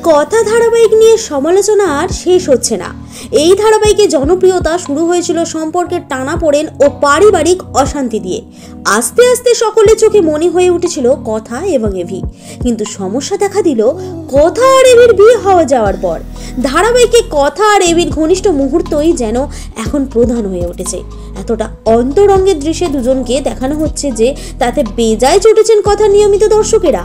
কথা ধারাবাহিক নিয়ে সমালোচনা আর শেষ হচ্ছে না। এই ধারাবাহিকের জনপ্রিয়তা শুরু হয়েছিল সম্পর্কের টানাপোড়েন ও পারিবারিক অশান্তি দিয়ে। আস্তে আস্তে সকলের চোখে মনে হয়ে উঠেছিল কথা এবং এভি। কিন্তু সমস্যা দেখা দিল কথা আর এভির বিয়ে হওয়া যাওয়ার পর। ধারাবাহিকে কথা আর এভির ঘনিষ্ঠ মুহূর্তই যেন এখন প্রধান হয়ে উঠেছে। এতটা অন্তরঙ্গের দৃশ্যে দুজনকে দেখানো হচ্ছে যে তাতে বেজায় চটেছেন কথা নিয়মিত দর্শকেরা।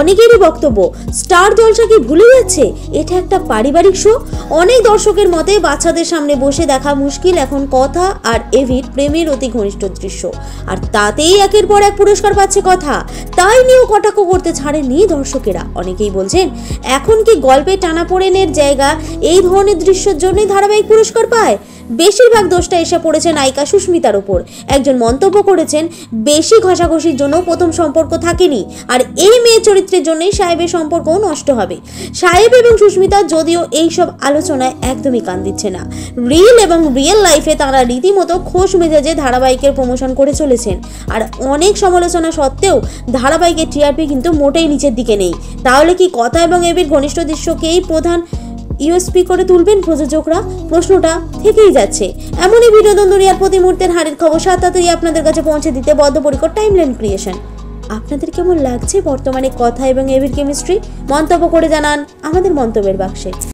অনেকেরই বক্তব্য, স্টার জলসাকে ভুলে যাচ্ছে, এটা একটা পারিবারিক শো। অনেক দর্শকের মতে বাচ্চাদের সামনে বসে দেখা মুশকিল এখন কথা আর এভির প্রেমের অতি ঘনিষ্ঠ দৃশ্য, আর তাতেই একের পর এক পুরস্কার পাচ্ছে কথা। তাই নিয়েও কটাক্ষ করতে ছাড়েননি দর্শকেরা। অনেকেই বলছেন এখন কি গল্পে টানাপোড়েনের জায়গা এই ধরনের দৃশ্যের জন্যই ধারাবাহিক পুরস্কার পায়। বেশিরভাগ দোষটা এসে পড়েছে নায়িকা সুস্মিতার ওপর। একজন মন্তব্য করেছেন, বেশি ঘষাঘষির জন্য প্রথম সম্পর্ক থাকেনি, আর এই মেয়ে চরিত্রের জন্যই সাহেবের সম্পর্কও নষ্ট হবে। সাহেব এবং সুস্মিতা যদিও এইসব আলোচনায় একদমই কান দিচ্ছে না। রিল এবং রিয়েল লাইফে তারা রীতিমতো খোশ মেজাজে ধারাবাহিকের প্রমোশন করে চলেছেন। আর অনেক সমালোচনা সত্ত্বেও ধারাবাহিকের টিআরপি কিন্তু মোটেই নিচের দিকে নেই। তাহলে কি কথা এবং এভির ঘনিষ্ঠ দৃশ্যকেই প্রধান ইউএসপি করে তুলবেন প্রযোজকরা? প্রশ্নটা থেকেই যাচ্ছে। এমনই বিনোদন দুনিয়ার প্রতি মুহূর্তের হারের খবর সাথে আপনাদের কাছে পৌঁছে দিতে বদ্ধপরিকর টাইমলাইন ক্রিয়েশন। আপনাদের কেমন লাগছে বর্তমানে কথা এবং এভির কেমিস্ট্রি? মন্তব্য করে জানান আমাদের মন্তব্যের বাক্সে।